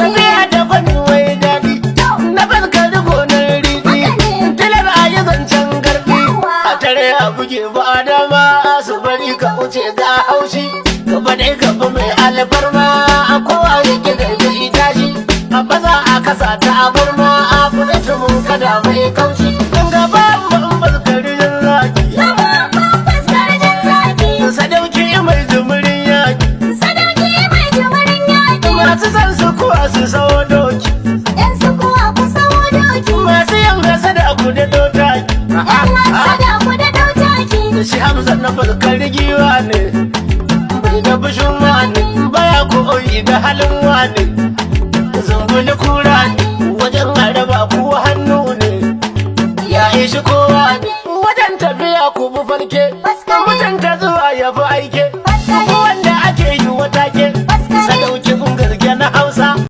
tafiya da gwani wai daɗi na fuskar gonar riɗi tilar a yi zancen garbi a tare a buge ba dama su bari ka wuce ga haushi gaba dai gaba mai alfarma a kowa yake da ya tashi a baza a kasa ta abarma a kuɗe tumun kada mai kaushi gaba mun fuskarin zaki sadauki mai jimirin yaki masu san su kuwa su sawo doki masu yin gasa da ku da dotaki da shi hamza na fuskar giwa ne bai da bishin wane baya koyi da halin wane zumbuli kura ne